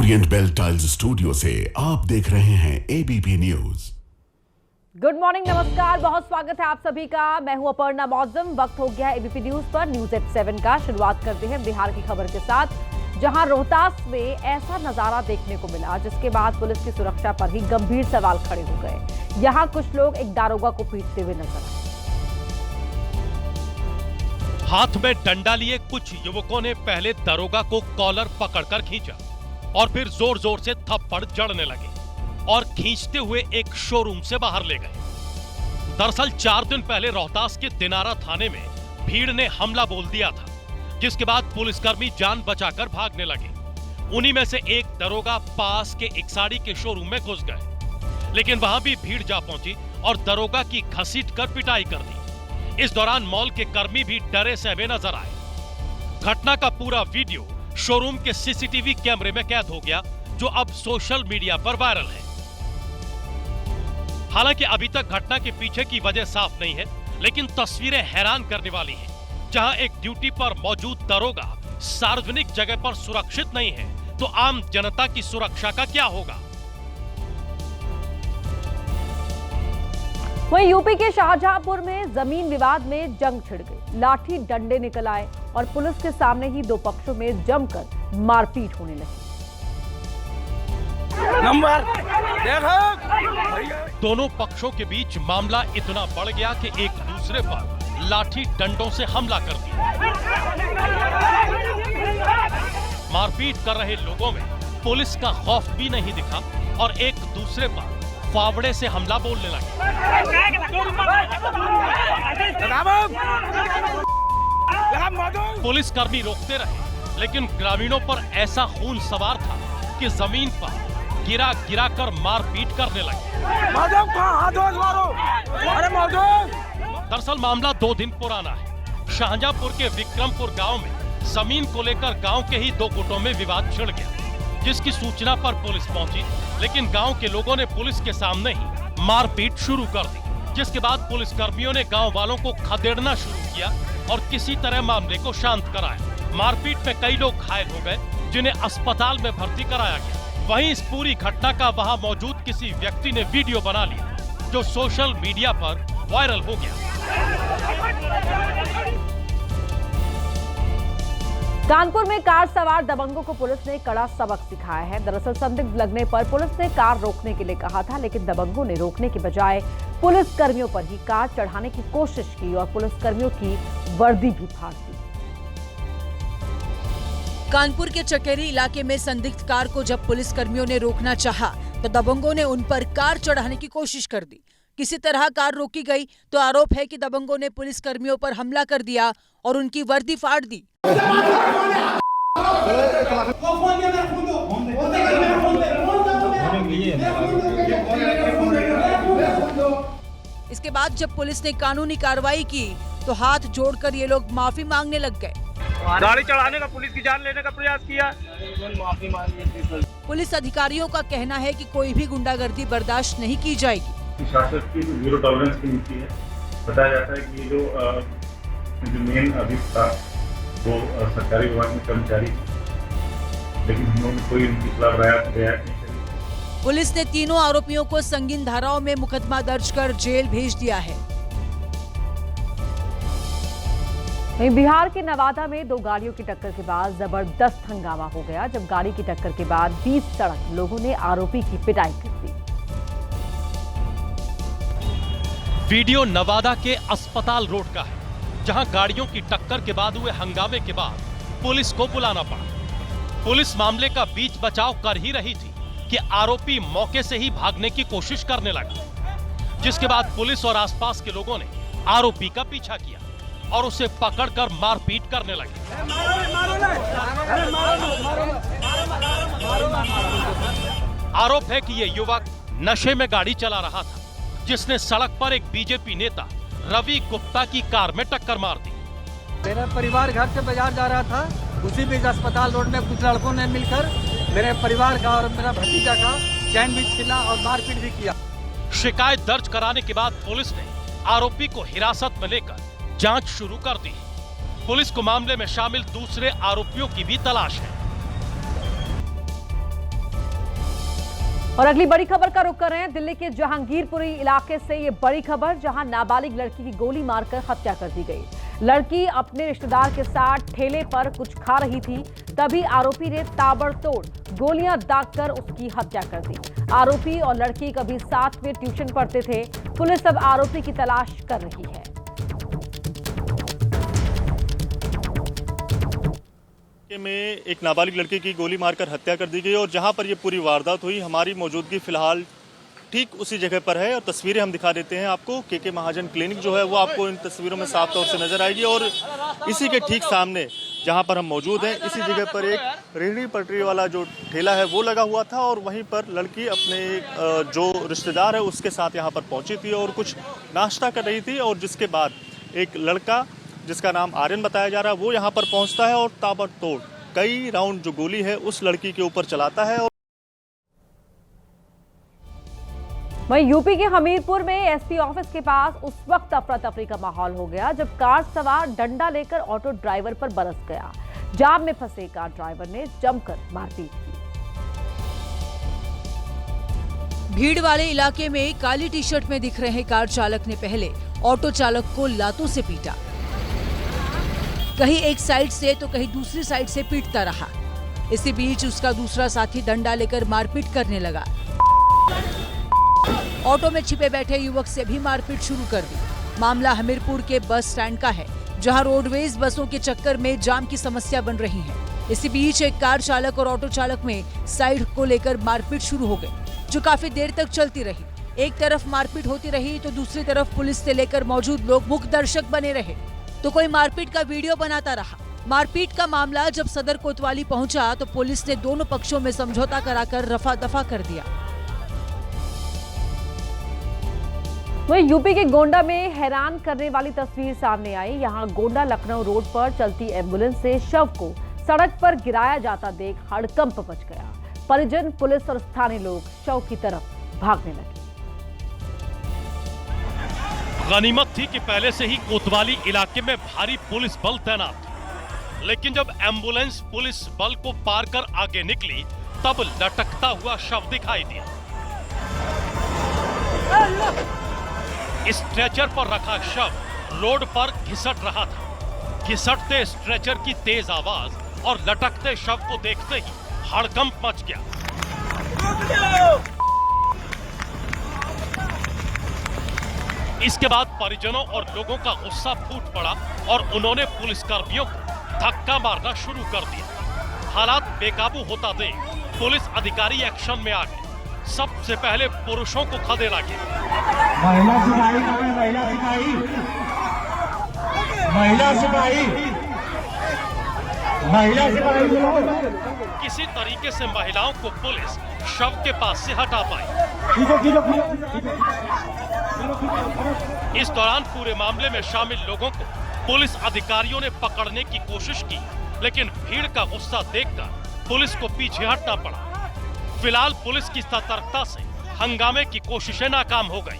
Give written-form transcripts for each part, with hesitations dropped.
Orient bell tiles studio से आप देख रहे हैं एबीपी न्यूज। गुड मॉर्निंग, नमस्कार, बहुत स्वागत है आप सभी का। मैं हूं अपर्णा मौजम। वक्त हो गया है एबीपी न्यूज पर न्यूज एट 7 का। शुरुआत करते हैं बिहार की खबर के साथ, जहां रोहतास में ऐसा नजारा देखने को मिला जिसके बाद पुलिस की सुरक्षा पर ही गंभीर सवाल खड़े हो गए। यहां कुछ लोग एक दारोगा को पीटते हुए नजर आए। हाथ में डंडा लिए कुछ युवकों ने पहले दरोगा को कॉलर पकड़कर खींचा और फिर जोर जोर से थप्पड़ जड़ने लगे और खींचते हुए एक शोरूम से बाहर ले गए। दरअसल 4 दिन पहले रोहतास के दिनारा थाने में भीड़ ने हमला बोल दिया था, जिसके बाद पुलिसकर्मी जान बचाकर भागने लगे। उन्हीं में से एक दरोगा पास के एक साड़ी के शोरूम में घुस गए, लेकिन वहां भी भीड़ जा पहुंची और दरोगा की घसीट कर पिटाई कर दी। इस दौरान मॉल के कर्मी भी डरे सहमे नजर आए। घटना का पूरा वीडियो शोरूम के सीसीटीवी कैमरे में कैद हो गया, जो अब सोशल मीडिया पर वायरल है। हालांकि अभी तक घटना के पीछे की वजह साफ नहीं है, लेकिन तस्वीरें हैरान करने वाली हैं। जहां एक ड्यूटी पर मौजूद दरोगा सार्वजनिक जगह पर सुरक्षित नहीं है, तो आम जनता की सुरक्षा का क्या होगा? वहीं यूपी के शाहजहांपुर में जमीन विवाद में जंग छिड़ गई। लाठी डंडे निकल आए और पुलिस के सामने ही दो पक्षों में जमकर मारपीट होने लगी। नंबर देखो। दोनों पक्षों के बीच मामला इतना बढ़ गया कि एक दूसरे पर लाठी डंडों से हमला कर दिया। मारपीट कर रहे लोगों में पुलिस का खौफ भी नहीं दिखा और एक दूसरे पर फावड़े से हमला बोलने लगे। पुलिस कर्मी रोकते रहे, लेकिन ग्रामीणों पर ऐसा खून सवार था कि जमीन पर गिरा गिरा कर मारपीट करने लगे। दरअसल मामला 2 दिन पुराना है। शाहजहांपुर के विक्रमपुर गांव में जमीन को लेकर गांव के ही 2 गुटों में विवाद छिड़ गया, जिसकी सूचना पर पुलिस पहुंची, लेकिन गांव के लोगों ने पुलिस के सामने ही मारपीट शुरू कर दी, जिसके बाद पुलिस कर्मियों ने गांव वालों को खदेड़ना शुरू किया और किसी तरह मामले को शांत कराया। मारपीट में कई लोग घायल हो गए, जिन्हें अस्पताल में भर्ती कराया गया। वहीं इस पूरी घटना का वहां मौजूद किसी व्यक्ति ने वीडियो बना लिया, जो सोशल मीडिया पर वायरल हो गया। कानपुर में कार सवार दबंगों को पुलिस ने कड़ा सबक सिखाया है। दरअसल संदिग्ध लगने पर पुलिस ने कार रोकने के लिए कहा था, लेकिन दबंगों ने रोकने के बजाय पुलिस कर्मियों पर ही कार चढ़ाने की कोशिश की और पुलिस कर्मियों की वर्दी भी फाड़ दी। कानपुर के चकेरी इलाके में संदिग्ध कार को जब पुलिस कर्मियों ने रोकना चाहा, तो दबंगों ने उन पर कार चढ़ाने की कोशिश कर दी। किसी तरह कार रोकी गई तो आरोप है कि दबंगों ने पुलिस कर्मियों पर हमला कर दिया और उनकी वर्दी फाड़ दी। इसके बाद जब पुलिस ने कानूनी कार्रवाई की तो हाथ जोड़कर ये लोग माफी मांगने लग गए। गाड़ी चढ़ाने का, पुलिस की जान लेने का प्रयास किया। माफी मांगी। पुलिस अधिकारियों का कहना है कि कोई भी गुंडागर्दी बर्दाश्त नहीं की जाएगी। शासक की जीरो टॉलरेंस की नीति है। बताया जाता है कि ये जो मेन अभियुक्त था वो सरकारी विभाग में कर्मचारी, लेकिन हम लोगों ने कोई उनके खिलाफ रियायत नहीं करी। पुलिस ने तीनों आरोपियों को संगीन धाराओं में मुकदमा दर्ज कर जेल भेज दिया है। बिहार के नवादा में 2 गाड़ियों की टक्कर के बाद जबरदस्त हंगामा हो गया, जब गाड़ी की टक्कर के बाद 20 सड़क लोगों ने आरोपी की पिटाई कर दी। वीडियो नवादा के अस्पताल रोड का है, जहां गाड़ियों की टक्कर के बाद हुए हंगामे के बाद पुलिस को बुलाना पड़ा। पुलिस मामले का बीच बचाव कर ही रही थी कि आरोपी मौके से ही भागने की कोशिश करने लगा, जिसके बाद पुलिस और आसपास के लोगों ने आरोपी का पीछा किया और उसे पकड़कर मारपीट करने लगे। आरोप है कि ये युवक नशे में गाड़ी चला रहा था, जिसने सड़क पर एक बीजेपी नेता रवि गुप्ता की कार में टक्कर मार दी। मेरा परिवार घर से बाजार जा रहा था, उसी बीच अस्पताल रोड में कुछ लड़कों ने मिलकर मेरे परिवार का और मेरा भतीजा का चैन भी छीना और मारपीट भी किया। शिकायत दर्ज कराने के बाद पुलिस ने आरोपी को हिरासत में लेकर जांच शुरू कर दी। पुलिस को मामले में शामिल दूसरे आरोपियों की भी तलाश है। और अगली बड़ी खबर का रुख कर रहे हैं दिल्ली के जहांगीरपुरी इलाके से। ये बड़ी खबर, जहां नाबालिग लड़की की गोली मारकर हत्या कर दी गई। लड़की अपने रिश्तेदार के साथ ठेले पर कुछ खा रही थी, तभी आरोपी ने ताबड़तोड़ गोलियां दागकर उसकी हत्या कर दी। आरोपी और लड़की कभी साथ में ट्यूशन पढ़ते थे। पुलिस अब आरोपी की तलाश कर रही है। में एक नाबालिग लड़की की गोली मारकर हत्या कर दी गई और जहां पर ये पूरी वारदात हुई, हमारी मौजूदगी फिलहाल ठीक उसी जगह पर है और तस्वीरें हम दिखा देते हैं आपको। के महाजन क्लिनिक जो है वो आपको इन तस्वीरों में साफ तौर से नजर आएगी और इसी के ठीक सामने जहां पर हम मौजूद हैं, इसी जगह पर एक रेहड़ी पटरी वाला जो ठेला है वो लगा हुआ था और वहीं पर लड़की अपने जो रिश्तेदार है उसके साथ यहाँ पर पहुंची थी और कुछ नाश्ता कर रही थी और जिसके बाद एक लड़का जिसका नाम आर्यन बताया जा रहा है वो यहाँ पर पहुंचता है और ताबड़तोड़ कई राउंड जो गोली है उस लड़की के ऊपर चलाता है। वहीं यूपी के हमीरपुर में एसपी ऑफिस के पास उस वक्त अफरा तफरी का माहौल हो गया जब कार सवार डंडा लेकर ऑटो ड्राइवर पर बरस गया। जाम में फंसे कार ड्राइवर ने जमकर मारपीट की। भीड़ वाले इलाके में काली टी शर्ट में दिख रहे कार चालक ने पहले ऑटो चालक को लातों से पीटा, कहीं एक साइड से तो कहीं दूसरी साइड से पीटता रहा। इसी बीच उसका दूसरा साथी डंडा लेकर मारपीट करने लगा। ऑटो में छिपे बैठे युवक से भी मारपीट शुरू कर दी। मामला हमीरपुर के बस स्टैंड का है, जहां रोडवेज बसों के चक्कर में जाम की समस्या बन रही है। इसी बीच एक कार चालक और ऑटो चालक में साइड को लेकर मारपीट शुरू हो गई, जो काफी देर तक चलती रही। एक तरफ मारपीट होती रही तो दूसरी तरफ पुलिस से लेकर मौजूद लोग मुख्य दर्शक बने रहे, तो कोई मारपीट का वीडियो बनाता रहा। मारपीट का मामला जब सदर कोतवाली पहुंचा तो पुलिस ने दोनों पक्षों में समझौता कराकर रफा दफा कर दिया। वहीं यूपी के गोंडा में हैरान करने वाली तस्वीर सामने आई। यहां गोंडा लखनऊ रोड पर चलती एम्बुलेंस से शव को सड़क पर गिराया जाता देख हड़कंप मच गया। परिजन, पुलिस और स्थानीय लोग शव की तरफ भागने लगे। गनीमत थी कि पहले से ही कोतवाली इलाके में भारी पुलिस बल तैनात था, लेकिन जब एम्बुलेंस पुलिस बल को पार कर आगे निकली तब लटकता हुआ शव दिखाई दिया। स्ट्रेचर पर रखा शव रोड पर घिसट रहा था। घिसटते स्ट्रेचर की तेज आवाज और लटकते शव को देखते ही हड़कंप मच गया। इसके बाद परिजनों और लोगों का गुस्सा फूट पड़ा और उन्होंने पुलिसकर्मियों को धक्का मारना शुरू कर दिया। हालात बेकाबू होता देख पुलिस अधिकारी एक्शन में आ गए। सबसे पहले पुरुषों को खदेड़ा गया। किसी तरीके से महिलाओं को पुलिस शव के पास से हटा पाई। इस दौरान पूरे मामले में शामिल लोगों को पुलिस अधिकारियों ने पकड़ने की कोशिश की, लेकिन भीड़ का गुस्सा देखकर पुलिस को पीछे हटना पड़ा। फिलहाल पुलिस की सतर्कता से हंगामे की कोशिशें नाकाम हो गई।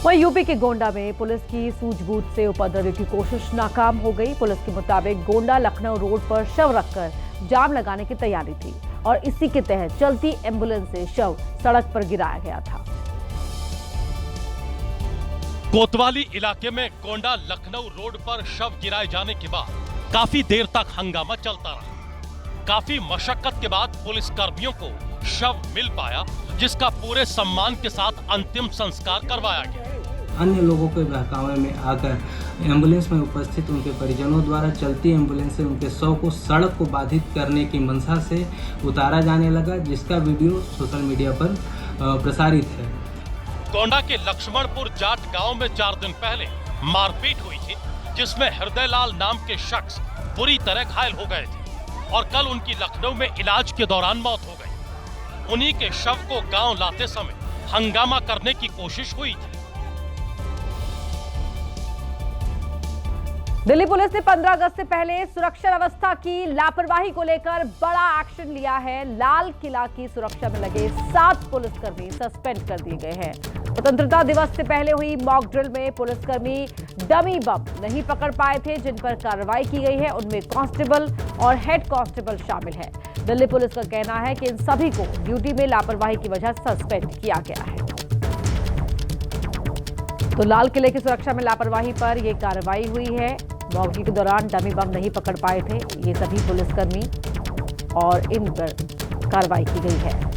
वहीं यूपी के गोंडा में पुलिस की सूझबूझ से उपद्रव की कोशिश नाकाम हो गई। पुलिस के मुताबिक गोंडा लखनऊ रोड पर शव रखकर जाम लगाने की तैयारी थी और इसी के तहत चलती एम्बुलेंस से शव सड़क पर गिराया गया था। कोतवाली इलाके में गोंडा लखनऊ रोड पर शव गिराए जाने के बाद काफी देर तक हंगामा चलता रहा। काफी मशक्कत के बाद पुलिस कर्मियों को शव मिल पाया, जिसका पूरे सम्मान के साथ अंतिम संस्कार करवाया गया। अन्य लोगों के बहकावे में आकर एम्बुलेंस में उपस्थित उनके परिजनों द्वारा चलती एम्बुलेंस से उनके शव को सड़क को बाधित करने की मंशा से उतारा जाने लगा, जिसका वीडियो सोशल मीडिया पर प्रसारित है। गोंडा के लक्ष्मणपुर जाट गांव में 4 दिन पहले मारपीट हुई थी, जिसमें हृदयलाल नाम के शख्स बुरी तरह घायल हो गए थे और कल उनकी लखनऊ में इलाज के दौरान मौत हो गई। उन्हीं के शव को गांव लाते समय हंगामा करने की कोशिश हुई थी। दिल्ली पुलिस ने 15 अगस्त से पहले सुरक्षा व्यवस्था की लापरवाही को लेकर बड़ा एक्शन लिया है। लाल किला की सुरक्षा में लगे 7 पुलिसकर्मी सस्पेंड कर दिए गए हैं। स्वतंत्रता दिवस से पहले हुई मॉक ड्रिल में पुलिसकर्मी डमी बम नहीं पकड़ पाए थे, जिन पर कार्रवाई की गई है उनमें कांस्टेबल और हेड कांस्टेबल शामिल है। दिल्ली पुलिस का कहना है कि इन सभी को ड्यूटी में लापरवाही की वजह सस्पेंड किया गया है। तो लाल किले की सुरक्षा में लापरवाही पर यह कार्रवाई हुई है। मॉक ड्रिल के दौरान डमी बम नहीं पकड़ पाए थे ये सभी पुलिसकर्मी और इन पर कार्रवाई की गई है।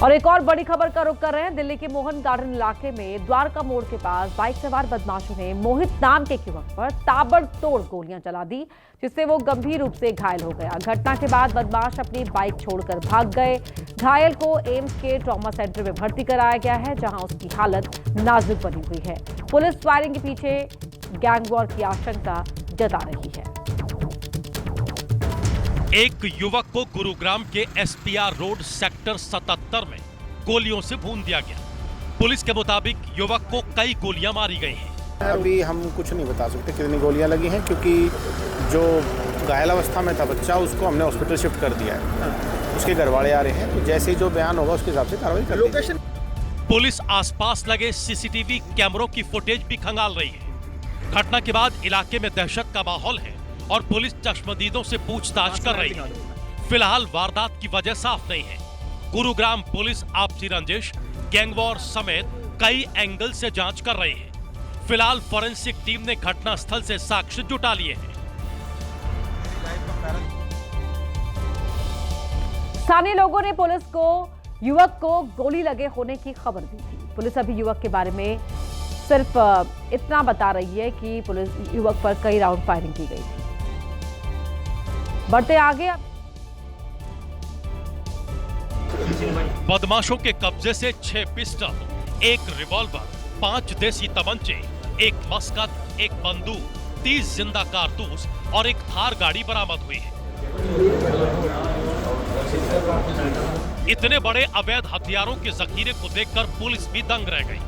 और एक और बड़ी खबर का रुख कर रहे हैं। दिल्ली के मोहन गार्डन इलाके में द्वारका मोड़ के पास बाइक सवार बदमाशों ने मोहित नाम के युवक पर ताबड़तोड़ गोलियां चला दी, जिससे वो गंभीर रूप से घायल हो गया। घटना के बाद बदमाश अपनी बाइक छोड़कर भाग गए। घायल को एम्स के ट्रॉमा सेंटर में भर्ती कराया गया है, जहां उसकी हालत नाजुक बनी हुई है। पुलिस फायरिंग के पीछे गैंग वॉर की आशंका जता रही है। एक युवक को गुरुग्राम के एसपीआर रोड सेक्टर 77 में गोलियों से भून दिया गया। पुलिस के मुताबिक युवक को कई गोलियां मारी गई हैं। अभी हम कुछ नहीं बता सकते कितनी गोलियां लगी हैं, क्योंकि जो घायल अवस्था में था बच्चा उसको हमने हॉस्पिटल शिफ्ट कर दिया है। उसके घर वाले आ रहे हैं, तो जैसे ही जो बयान होगा उसके हिसाब से कार्रवाई कर लोकेशन। पुलिस आसपास लगे सीसीटीवी कैमरों की फुटेज भी खंगाल रही है। घटना के बाद इलाके में दहशत का माहौल है और पुलिस चश्मदीदों से पूछताछ कर रही है। फिलहाल वारदात की वजह साफ नहीं है। गुरुग्राम पुलिस आपसी रंजिश, गैंगवॉर समेत कई एंगल से जांच कर रही है। फिलहाल फॉरेंसिक टीम ने घटनास्थल से साक्ष्य जुटा लिए हैं। स्थानीय लोगों ने पुलिस को युवक को गोली लगे होने की खबर दी थी। पुलिस अभी युवक के बारे में सिर्फ इतना बता रही है कि पुलिस युवक पर कई राउंड फायरिंग की गई थी। बढ़ते आगे। बदमाशों के कब्जे से 6 पिस्टल, 1 रिवॉल्वर, 5 देसी तमंचे, 1 मस्कत, 1 बंदूक, 30 जिंदा कारतूस और 1 थार गाड़ी बरामद हुई है। इतने बड़े अवैध हथियारों के जखीरे को देखकर पुलिस भी दंग रह गई।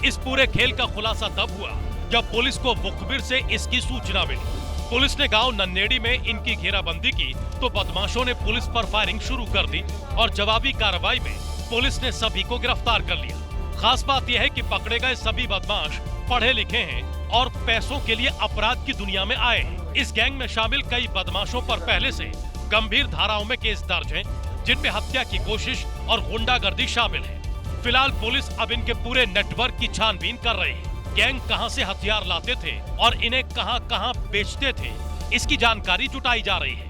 इस पूरे खेल का खुलासा तब हुआ जब पुलिस को मुखबिर से इसकी सूचना मिली। पुलिस ने गांव नन्नेड़ी में इनकी घेराबंदी की तो बदमाशों ने पुलिस पर फायरिंग शुरू कर दी और जवाबी कार्रवाई में पुलिस ने सभी को गिरफ्तार कर लिया। खास बात यह है कि पकड़े गए सभी बदमाश पढ़े लिखे हैं और पैसों के लिए अपराध की दुनिया में आए हैं। इस गैंग में शामिल कई बदमाशों पर पहले से गंभीर धाराओं में केस दर्ज हैं, जिनमें हत्या की कोशिश और गुंडागर्दी शामिल है। फिलहाल पुलिस अब इनके पूरे नेटवर्क की छानबीन कर रही है। गैंग कहां से हथियार लाते थे और इन्हें कहां बेचते थे, इसकी जानकारी जुटाई जा रही है।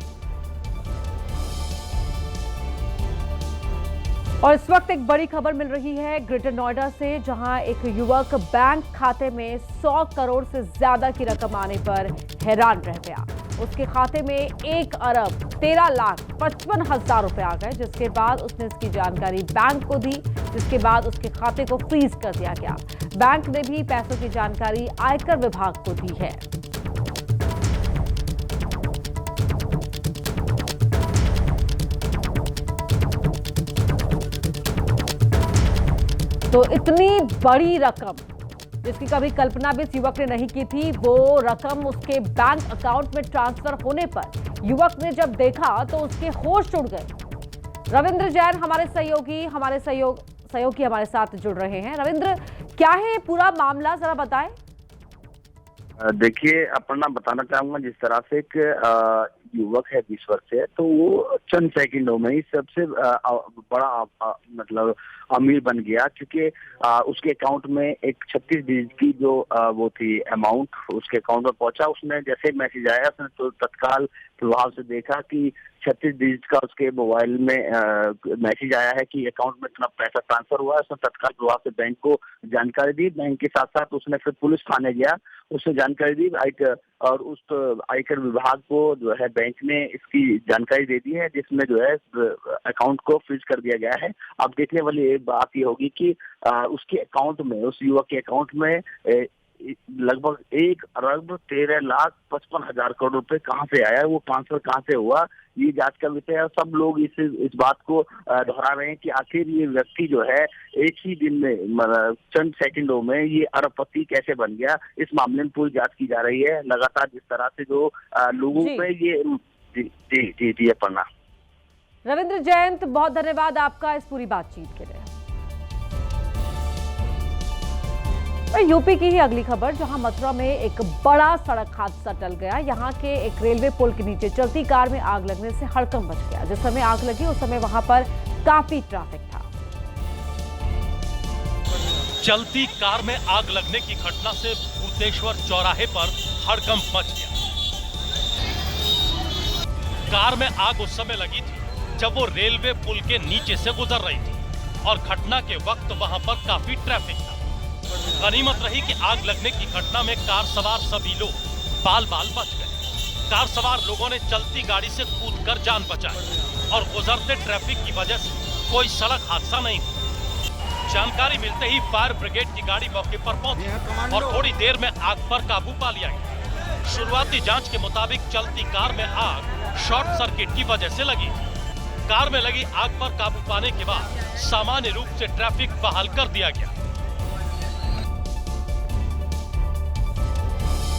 और इस वक्त एक बड़ी खबर मिल रही है ग्रेटर नोएडा से, जहां एक युवक बैंक खाते में 100 करोड़ से ज्यादा की रकम आने पर हैरान रह गया। उसके खाते में 1,13,55,000 रुपए आ गए, जिसके बाद उसने इसकी जानकारी बैंक को दी, जिसके बाद उसके खाते को फ्रीज कर दिया गया। बैंक ने भी पैसों की जानकारी आयकर विभाग को दी है। तो इतनी बड़ी रकम जिसकी कभी कल्पना भी इस युवक ने नहीं की थी, वो रकम उसके बैंक अकाउंट में ट्रांसफर होने पर युवक ने जब देखा तो उसके होश उड़ गए। रविंद्र जैन हमारे सहयोगी हमारे साथ जुड़ रहे हैं। रविंद्र, क्या है पूरा मामला, जरा बताएं। देखिए, अपना बताना चाहूंगा, जिस तरह से एक युवक है 20 वर्ष से, तो वो चंद सेकंडों में ही सबसे बड़ा मतलब अमीर बन गया, क्योंकि उसके अकाउंट में एक 36 डिजिट की जो वो थी अमाउंट उसके अकाउंट में पहुंचा। उसने जैसे मैसेज आया उसने तो तत्काल प्रभाव से देखा कि 36 डिजिट का उसके मोबाइल में मैसेज आया है कि अकाउंट में इतना पैसा ट्रांसफर हुआ है। उसने तत्काल प्रभाव से बैंक को जानकारी दी। बैंक के साथ साथ उसने फिर पुलिस थाने गया, उसने जानकारी दी और उस आयकर विभाग को जो है बैंक ने इसकी जानकारी दे दी है, जिसमें जो है अकाउंट को फ्रीज कर दिया गया है। अब देखने वाली एक बात ये होगी कि उसके अकाउंट में, उस युवक के अकाउंट में लगभग 1,13,55,000 करोड़ रुपए कहाँ से आया, वो ट्रांसफर कहाँ से हुआ, ये जांच का विषय है। सब लोग इस बात को दोहरा रहे हैं कि आखिर ये व्यक्ति जो है एक ही दिन में चंद सेकंडों में ये अरबपति कैसे बन गया। इस मामले में पूरी जांच की जा रही है। लगातार जिस तरह से जो लोगों पे ये जी पढ़ना। रविंद्र जयंत, बहुत धन्यवाद आपका इस पूरी बातचीत के लिए। यूपी की ही अगली खबर, जहां मथुरा में एक बड़ा सड़क हादसा टल गया। यहां के एक रेलवे पुल के नीचे चलती कार में आग लगने से हड़कंप मच गया। जिस समय आग लगी उस समय वहां पर काफी ट्रैफिक था। चलती कार में आग लगने की घटना से भूतेश्वर चौराहे पर हड़कंप मच गया। कार में आग उस समय लगी थी जब वो रेलवे पुल के नीचे से गुजर रही थी और घटना के वक्त वहां पर काफी ट्रैफिक था। गनीमत रही कि आग लगने की घटना में कार सवार सभी लोग बाल बाल बच गए। कार सवार लोगों ने चलती गाड़ी से कूदकर जान बचाई और गुजरते ट्रैफिक की वजह से कोई सड़क हादसा नहीं हुआ। जानकारी मिलते ही फायर ब्रिगेड की गाड़ी मौके पर पहुंची और थोड़ी देर में आग पर काबू पा लिया गया। शुरुआती जांच के मुताबिक चलती कार में आग शॉर्ट सर्किट की वजह से लगी। कार में लगी आग पर काबू पाने के बाद सामान्य रूप से ट्रैफिक बहाल कर दिया गया।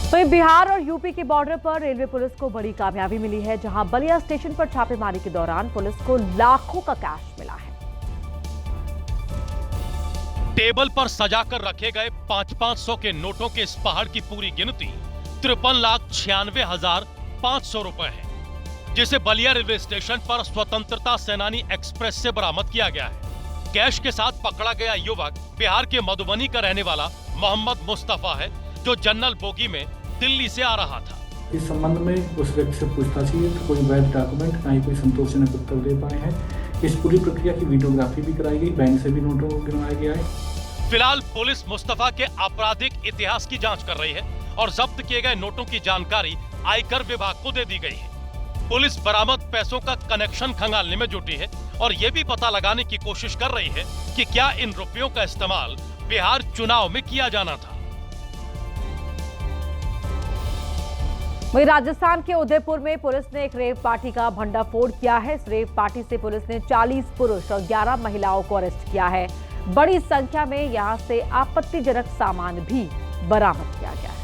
तो बिहार और यूपी के बॉर्डर पर रेलवे पुलिस को बड़ी कामयाबी मिली है, जहां बलिया स्टेशन पर छापेमारी के दौरान पुलिस को लाखों का कैश मिला है। टेबल पर सजाकर रखे गए 500-500 के नोटों के इस पहाड़ की पूरी गिनती 53,96,500 रुपए है, जिसे बलिया रेलवे स्टेशन पर स्वतंत्रता सेनानी एक्सप्रेस से बरामद किया गया है। कैश के साथ पकड़ा गया युवक बिहार के मधुबनी का रहने वाला मोहम्मद मुस्तफा है, जो जनरल बोगी में दिल्ली से आ रहा था। इस संबंध में उस व्यक्ति से पूछताछ की तो कोई वैध डॉक्यूमेंट ना ही कोई संतोषजनक उत्तर दे पाए हैं। इस पूरी प्रक्रिया की वीडियोग्राफी भी कराई गई, बैंक से भी नोटों को गिनवाया गया है। फिलहाल पुलिस मुस्तफा के आपराधिक इतिहास की जांच कर रही है और जब्त किए गए नोटों की जानकारी आयकर विभाग को दे दी गई है। पुलिस बरामद पैसों का कनेक्शन खंगालने में जुटी है और ये भी पता लगाने की कोशिश कर रही है कि क्या इन रुपयों का इस्तेमाल बिहार चुनाव में किया जाना था। वहीं राजस्थान के उदयपुर में पुलिस ने एक रेव पार्टी का भंडाफोड़ किया है। इस रेव पार्टी से पुलिस ने 40 पुरुष और 11 महिलाओं को अरेस्ट किया है। बड़ी संख्या में यहां से आपत्तिजनक सामान भी बरामद किया गया है।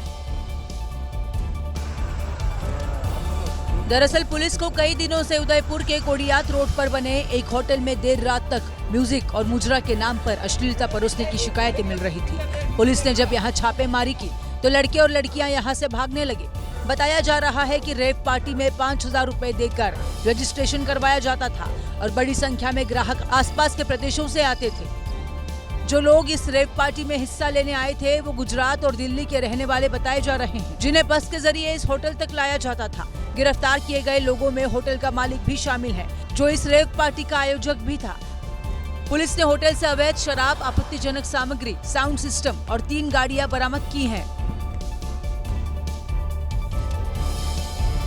दरअसल पुलिस को कई दिनों से उदयपुर के कोडियात रोड पर बने एक होटल में देर रात तक म्यूजिक और मुजरा के नाम पर अश्लीलता परोसने की शिकायतें मिल रही थी। पुलिस ने जब यहां छापेमारी की तो लड़के और लड़कियां यहां से भागने लगे। बताया जा रहा है कि रेव पार्टी में 5,000 रुपए देकर रजिस्ट्रेशन करवाया जाता था और बड़ी संख्या में ग्राहक आसपास के प्रदेशों से आते थे। जो लोग इस रेव पार्टी में हिस्सा लेने आए थे वो गुजरात और दिल्ली के रहने वाले बताए जा रहे हैं, जिन्हें बस के जरिए इस होटल तक लाया जाता था। गिरफ्तार किए गए लोगों में होटल का मालिक भी शामिल है, जो इस रेव पार्टी का आयोजक भी था। पुलिस ने होटल से अवैध शराब, आपत्तिजनक सामग्री, साउंड सिस्टम और 3 गाड़ियां बरामद की हैं।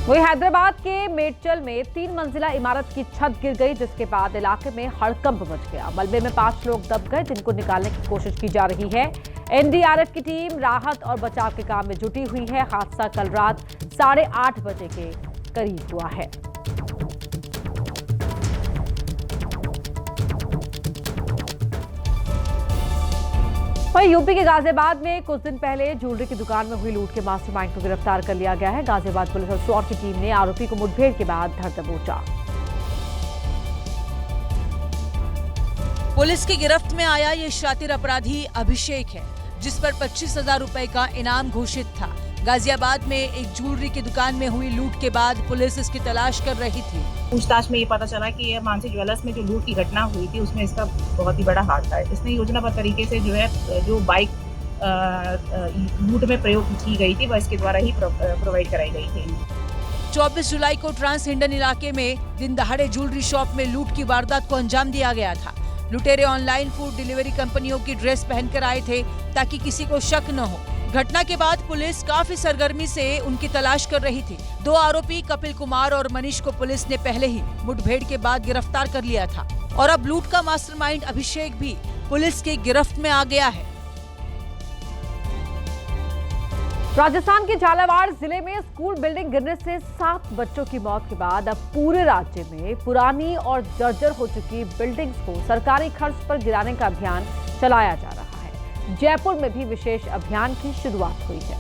वहीं हैदराबाद के मेडचल में 3 मंजिला इमारत की छत गिर गई, जिसके बाद इलाके में हड़कंप मच गया। मलबे में 5 लोग दब गए, जिनको निकालने की कोशिश की जा रही है। एनडीआरएफ की टीम राहत और बचाव के काम में जुटी हुई है। हादसा कल रात 8:30 बजे के करीब हुआ है। वहीं यूपी के गाजियाबाद में कुछ दिन पहले ज्वेलरी की दुकान में हुई लूट के मास्टरमाइंड को गिरफ्तार कर लिया गया है। गाजियाबाद पुलिस और स्वाट की टीम ने आरोपी को मुठभेड़ के बाद धर दबोचा। पुलिस की गिरफ्त में आया ये शातिर अपराधी अभिषेक है, जिस पर 25,000 रुपए का इनाम घोषित था। गाजियाबाद में एक ज्वेलरी की दुकान में हुई लूट के बाद पुलिस इसकी तलाश कर रही थी। पूछताछ में ये पता चला कि ये मानसी ज्वेलर्स में जो लूट की घटना हुई थी उसमें इसका बहुत ही बड़ा हाथ था। इसने योजनाबद्ध तरीके से जो बाइक लूट में प्रयोग की गई थी वह इसके द्वारा ही प्रोवाइड कराई गई थी। 24 जुलाई को ट्रांस हिंडन इलाके में दिन दहाड़े ज्वेलरी शॉप में लूट की वारदात को अंजाम दिया गया था। लुटेरे ऑनलाइन फूड डिलीवरी कंपनियों की ड्रेस पहनकर आए थे ताकि किसी को शक न हो। घटना के बाद पुलिस काफी सरगर्मी से उनकी तलाश कर रही थी। 2 आरोपी कपिल कुमार और मनीष को पुलिस ने पहले ही मुठभेड़ के बाद गिरफ्तार कर लिया था और अब लूट का मास्टरमाइंड अभिषेक भी पुलिस की गिरफ्त में आ गया है। राजस्थान के झालावाड़ जिले में स्कूल बिल्डिंग गिरने से 7 बच्चों की मौत के बाद अब पूरे राज्य में पुरानी और जर्जर हो चुकी बिल्डिंग्स को सरकारी खर्च पर गिराने का अभियान चलाया जा रहा है। जयपुर में भी विशेष अभियान की शुरुआत हुई है।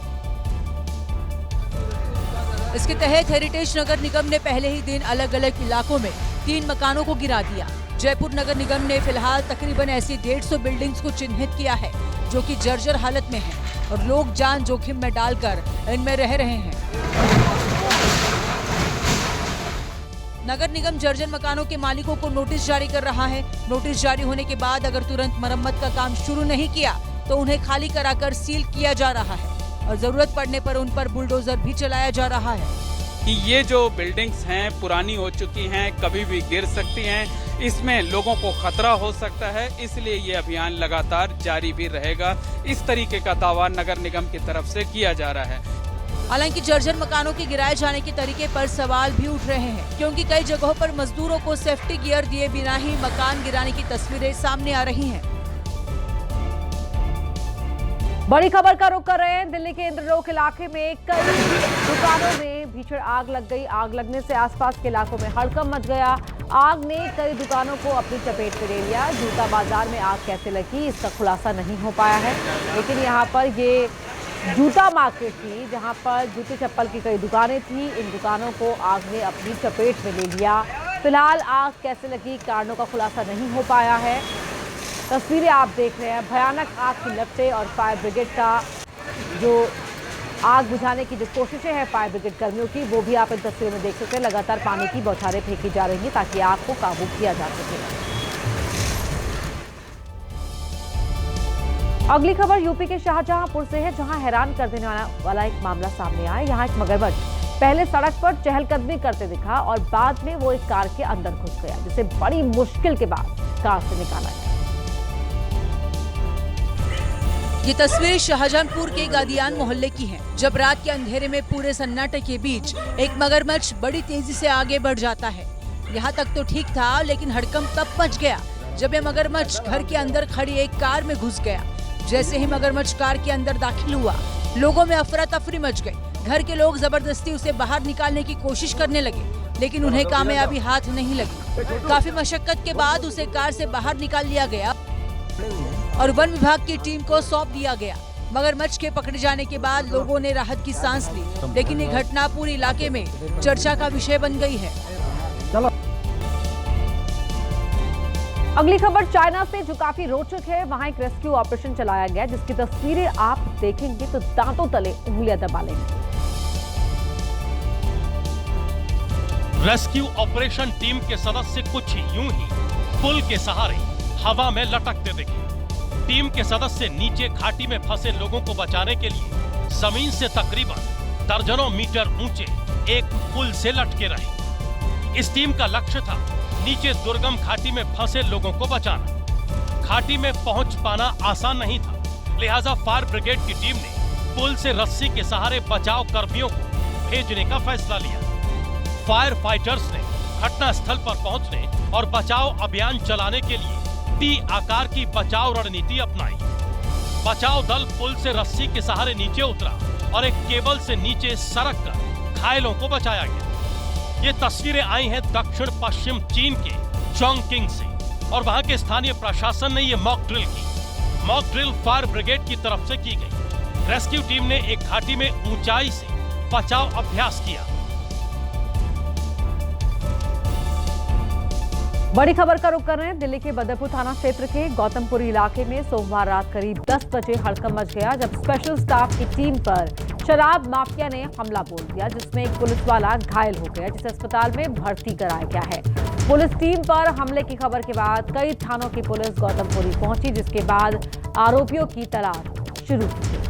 इसके तहत हेरिटेज नगर निगम ने पहले ही दिन अलग अलग इलाकों में 3 मकानों को गिरा दिया। जयपुर नगर निगम ने फिलहाल तकरीबन ऐसी 150 बिल्डिंग्स को चिन्हित किया है जो कि जर्जर हालत में है और लोग जान जोखिम में डालकर इनमें रह रहे हैं। नगर निगम जर्जर मकानों के मालिकों को नोटिस जारी कर रहा है। नोटिस जारी होने के बाद अगर तुरंत मरम्मत का काम शुरू नहीं किया तो उन्हें खाली कराकर सील किया जा रहा है और जरूरत पड़ने पर उन पर बुलडोजर भी चलाया जा रहा है। कि ये जो बिल्डिंग्स हैं पुरानी हो चुकी हैं, कभी भी गिर सकती हैं, इसमें लोगों को खतरा हो सकता है, इसलिए ये अभियान लगातार जारी भी रहेगा। इस तरीके का दावा नगर निगम की तरफ से किया जा रहा है। हालांकि जर्जर मकानों के गिराए जाने के तरीके पर सवाल भी उठ रहे हैं, क्योंकि कई जगहों पर मजदूरों को सेफ्टी गियर दिए बिना ही मकान गिराने की तस्वीरें सामने आ रही हैं। बड़ी खबर का रुख कर रहे हैं। दिल्ली के इंद्रलोक इलाके में कई दुकानों में भीषण आग लग गई। आग लगने से आसपास के इलाकों में हड़कंप मच गया। आग ने कई दुकानों को अपनी चपेट में ले लिया। जूता बाजार में आग कैसे लगी इसका खुलासा नहीं हो पाया है, लेकिन यहाँ पर ये जूता मार्केट थी जहाँ पर जूते चप्पल की कई दुकानें थी। इन दुकानों को आग ने अपनी चपेट में ले लिया। फिलहाल आग कैसे लगी कारणों का खुलासा नहीं हो पाया है। तस्वीरें आप देख रहे हैं, भयानक आग की लपटें और फायर ब्रिगेड का जो आग बुझाने की जो कोशिशें हैं फायर ब्रिगेड कर्मियों की, वो भी आप इन तस्वीरों में देख सकते हैं। लगातार पानी की बौछारें फेंकी जा रही हैं ताकि आग को काबू किया जा सके। अगली खबर यूपी के शाहजहांपुर से है, जहां हैरान कर देने वाला एक मामला सामने आया। यहां एक मगरमच्छ पहले सड़क पर चहलकदमी करते दिखा और बाद में वो एक कार के अंदर घुस गया, जिसे बड़ी मुश्किल के बाद कार से निकाला गया। ये तस्वीर शाहजहांपुर के गादियान मोहल्ले की है, जब रात के अंधेरे में पूरे सन्नाटे के बीच एक मगरमच्छ बड़ी तेजी से आगे बढ़ जाता है। यहाँ तक तो ठीक था, लेकिन हड़कंप तब मच गया जब ये मगरमच्छ घर के अंदर खड़ी एक कार में घुस गया। जैसे ही मगरमच्छ कार के अंदर दाखिल हुआ, लोगों में अफरा तफरी मच गई। घर के लोग जबरदस्ती उसे बाहर निकालने की कोशिश करने लगे, लेकिन उन्हें कामयाबी हाथ नहीं लगी। काफी मशक्कत के बाद उसे कार से बाहर निकाल लिया गया और वन विभाग की टीम को सौंप दिया गया। मगरमच्छ के पकड़े जाने के बाद लोगों ने राहत की सांस ली, लेकिन ये घटना पूरे इलाके में चर्चा का विषय बन गई है। अगली खबर चाइना से जो काफी रोचक है। वहां एक रेस्क्यू ऑपरेशन चलाया गया जिसकी तस्वीरें आप देखेंगे तो दांतों तले उंगलियां दबा लेंगे। रेस्क्यू ऑपरेशन टीम के सदस्य कुछ यूं ही पुल के सहारे हवा में लटकते दिखे। टीम के सदस्य नीचे घाटी में फंसे लोगों को बचाने के लिए जमीन से तकरीबन दर्जनों मीटर ऊंचे एक पुल से लटके रहे। इस टीम का लक्ष्य था नीचे दुर्गम घाटी में फंसे लोगों को बचाना। घाटी में पहुंच पाना आसान नहीं था, लिहाजा फायर ब्रिगेड की टीम ने पुल से रस्सी के सहारे बचाव कर्मियों को भेजने का फैसला लिया। फायर फाइटर्स ने घटना स्थल पर पहुंचने और बचाव अभियान चलाने के लिए टी आकार की बचाव रणनीति अपनाई। बचाव दल पुल से रस्सी के सहारे नीचे उतरा और एक केबल से नीचे सरक कर घायलों को बचाया गया। ये तस्वीरें आई हैं दक्षिण पश्चिम चीन के चोंगकिंग से और वहां के स्थानीय प्रशासन ने ये मॉक ड्रिल की। मॉक ड्रिल फायर ब्रिगेड की तरफ से की गई। रेस्क्यू टीम ने एक घाटी में ऊंचाई से बचाव अभ्यास किया। बड़ी खबर का रुख कर रहे हैं। दिल्ली के बदरपुर थाना क्षेत्र के गौतमपुरी इलाके में सोमवार रात करीब 10 बजे हड़कंप मच गया जब स्पेशल स्टाफ की टीम पर शराब माफिया ने हमला बोल दिया, जिसमें एक पुलिस वाला घायल हो गया, जिसे अस्पताल में भर्ती कराया गया है। पुलिस टीम पर हमले की खबर के बाद कई थानों की पुलिस गौतमपुरी पहुंची, जिसके बाद आरोपियों की तलाश शुरू की गई।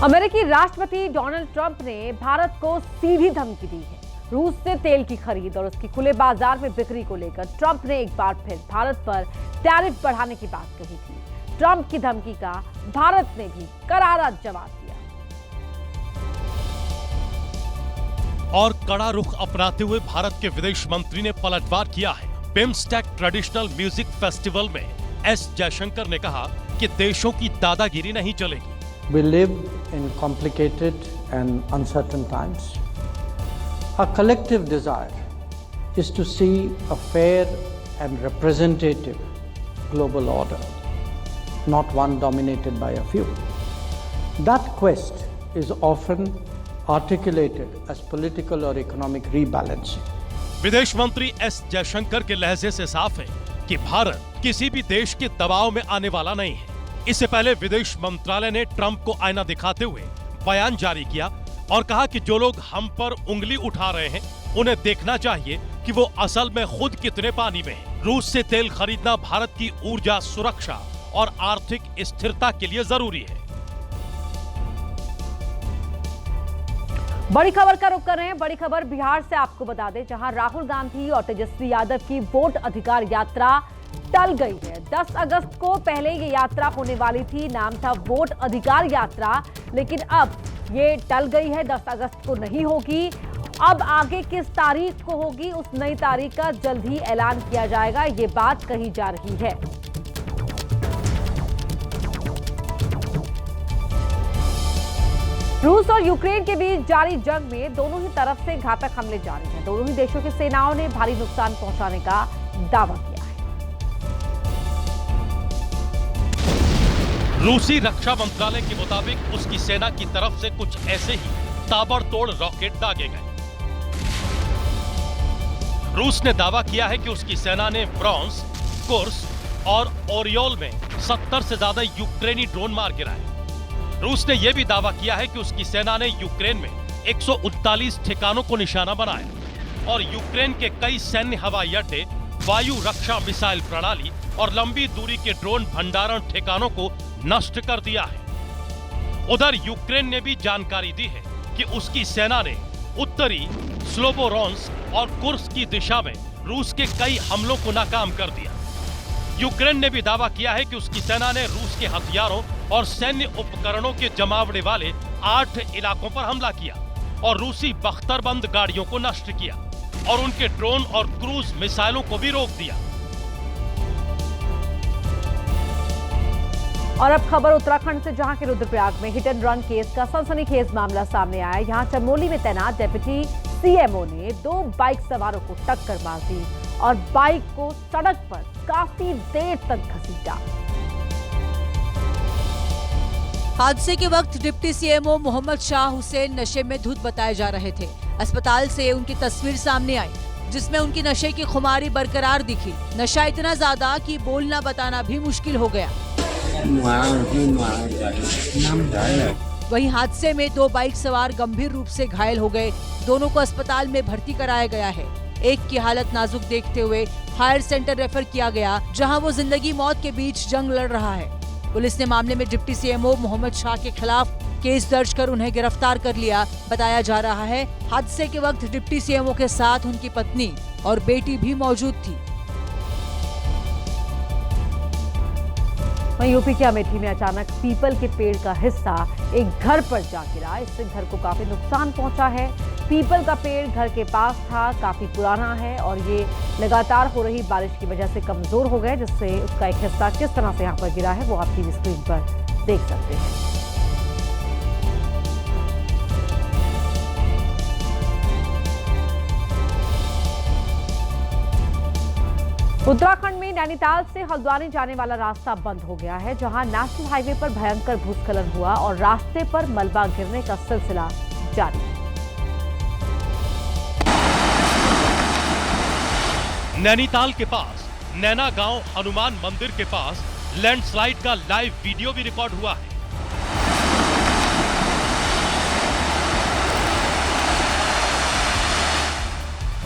अमेरिकी राष्ट्रपति डोनाल्ड ट्रंप ने भारत को सीधी धमकी दी है। रूस से तेल की खरीद और उसकी खुले बाजार में बिक्री को लेकर ट्रंप ने एक बार फिर भारत पर टैरिफ बढ़ाने की बात कही थी। ट्रंप की धमकी का भारत ने भी करारा जवाब दिया और कड़ा रुख अपनाते हुए भारत के विदेश मंत्री ने पलटवार किया है। बिम्स्टेक ट्रेडिशनल म्यूजिक फेस्टिवल में एस जयशंकर ने कहा कि देशों की दादागिरी नहीं चलेगी। We live in complicated and uncertain times. Our collective desire is to see a fair and representative global order, not one dominated by a few. That quest is often articulated as political or economic rebalancing. विदेश मंत्री S Jaishankar के लहजे से साफ है कि भारत किसी भी देश के दबाव में आने वाला नहीं है। इससे पहले विदेश मंत्रालय ने ट्रंप को आईना दिखाते हुए बयान जारी किया और कहा कि जो लोग हम पर उंगली उठा रहे हैं उन्हें देखना चाहिए कि वो असल में खुद कितने पानी में हैं। रूस से तेल खरीदना भारत की ऊर्जा सुरक्षा और आर्थिक स्थिरता के लिए जरूरी है। बड़ी खबर का रुख कर रहे हैं। बड़ी खबर बिहार से आपको बता दें, जहां राहुल गांधी और तेजस्वी यादव की वोट अधिकार यात्रा टल गई है। 10 अगस्त को पहले ये यात्रा होने वाली थी, नाम था वोट अधिकार यात्रा, लेकिन अब ये टल गई है, 10 अगस्त को नहीं होगी। अब आगे किस तारीख को होगी, उस नई तारीख का जल्द ही ऐलान किया जाएगा, ये बात कही जा रही है। रूस और यूक्रेन के बीच जारी जंग में दोनों ही तरफ से घातक हमले जारी हैं। दोनों ही देशों की सेनाओं ने भारी नुकसान पहुंचाने का दावा किया है। रूसी रक्षा मंत्रालय के मुताबिक उसकी सेना की तरफ से कुछ ऐसे ही ताबड़तोड़ रॉकेट दागे गए। रूस ने दावा किया है कि उसकी सेना ने ब्रॉन्स, कुर्स्क और ओरियोल में 70 से ज्यादा यूक्रेनी ड्रोन मार गिराए। रूस ने यह भी दावा किया है कि उसकी सेना ने यूक्रेन में 139 ठिकानों को निशाना बनाया और यूक्रेन के कई सैन्य हवाई अड्डे, वायु रक्षा मिसाइल प्रणाली और लंबी दूरी के ड्रोन भंडारण ठिकानों को नष्ट कर दिया है। उधर यूक्रेन ने भी जानकारी दी है कि उसकी सेना ने उत्तरी स्लोबोरोंस्क और कुर्स्क की दिशा में रूस के कई हमलों को नाकाम कर दिया। यूक्रेन ने भी दावा किया है कि उसकी सेना ने रूस के हथियारों और सैन्य उपकरणों के जमावड़े वाले 8 इलाकों पर हमला किया और रूसी बख्तरबंद गाड़ियों को नष्ट किया और उनके ड्रोन और क्रूज मिसाइलों को भी रोक दिया। और अब खबर उत्तराखंड से, जहां के रुद्रप्रयाग में हिट एंड रन केस का सनसनीखेज मामला सामने आया। यहां चमोली में तैनात डिप्टी सीएमओ ने 2 बाइक सवारों को टक्कर मार दी और बाइक को सड़क पर काफी देर तक घसीटा। हादसे के वक्त डिप्टी सीएमओ मोहम्मद शाह हुसैन नशे में धुत बताए जा रहे थे। अस्पताल से उनकी तस्वीर सामने आई, जिसमें उनकी नशे की खुमारी बरकरार दिखी। नशा इतना ज्यादा कि बोलना बताना भी मुश्किल हो गया। वहीं हादसे में 2 बाइक सवार गंभीर रूप से घायल हो गए। दोनों को अस्पताल में भर्ती कराया गया है। एक की हालत नाजुक देखते हुए हायर सेंटर रेफर किया गया, जहां वो जिंदगी मौत के बीच जंग लड़ रहा है। पुलिस ने मामले में डिप्टी सीएमओ मोहम्मद शाह के खिलाफ केस दर्ज कर उन्हें गिरफ्तार कर लिया। बताया जा रहा है हादसे के वक्त डिप्टी सीएमओ के साथ उनकी पत्नी और बेटी भी मौजूद थी। वहीं यूपी के अमेठी में अचानक पीपल के पेड़ का हिस्सा एक घर पर जा गिरा। इससे घर को काफी नुकसान पहुंचा है। पीपल का पेड़ घर के पास था, काफी पुराना है और ये लगातार हो रही बारिश की वजह से कमजोर हो गया, जिससे उसका एक हिस्सा किस तरह से यहाँ पर गिरा है वो आप टीवी स्क्रीन पर देख सकते हैं। उत्तराखंड में नैनीताल से हल्द्वानी जाने वाला रास्ता बंद हो गया है, जहां नेशनल हाईवे पर भयंकर भूस्खलन हुआ और रास्ते पर मलबा गिरने का सिलसिला जारी है। नैनीताल के पास नैना गांव हनुमान मंदिर के पास लैंडस्लाइड का लाइव वीडियो भी रिकॉर्ड हुआ है।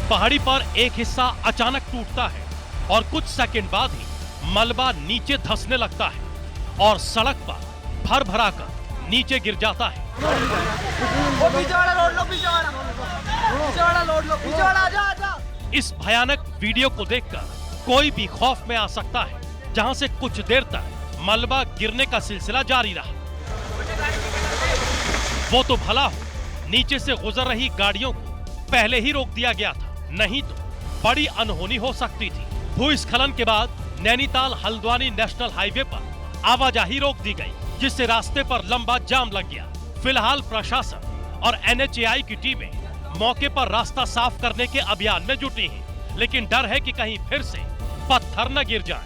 पहाड़ी पर एक हिस्सा अचानक टूटता है और कुछ सेकंड बाद ही मलबा नीचे धंसने लगता है और सड़क पर भर भरा कर नीचे गिर जाता है। इस भयानक वीडियो को देखकर कोई भी खौफ में आ सकता है, जहां से कुछ देर तक मलबा गिरने का सिलसिला जारी रहा। वो तो भला हो, नीचे से गुजर रही गाड़ियों को पहले ही रोक दिया गया था, नहीं तो बड़ी अनहोनी हो सकती थी। भूस्खलन के बाद नैनीताल हल्द्वानी नेशनल हाईवे पर आवाजाही रोक दी गई, जिससे रास्ते पर लंबा जाम लग गया। फिलहाल प्रशासन और NHAI की टीमें मौके पर रास्ता साफ करने के अभियान में जुटी हैं, लेकिन डर है कि कहीं फिर से पत्थर न गिर जाए।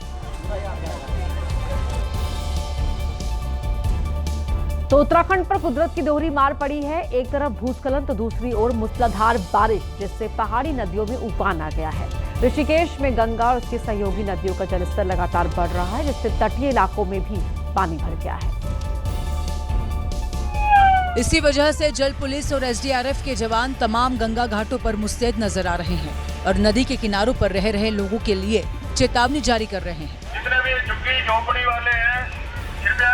तो उत्तराखंड पर कुदरत की दोहरी मार पड़ी है। एक तरफ भूस्खलन तो दूसरी ओर मूसलाधार बारिश, जिससे पहाड़ी नदियों में उफान आ गया है। ऋषिकेश में गंगा और उसकी सहयोगी नदियों का जलस्तर लगातार बढ़ रहा है, जिससे तटीय इलाकों में भी पानी भर गया है। इसी वजह से जल पुलिस और SDRF के जवान तमाम गंगा घाटों पर मुस्तैद नजर आ रहे हैं और नदी के किनारों पर रह रहे लोगों के लिए चेतावनी जारी कर रहे हैं। जितने भी झुग्गी झोपड़ी वाले हैं, कृपया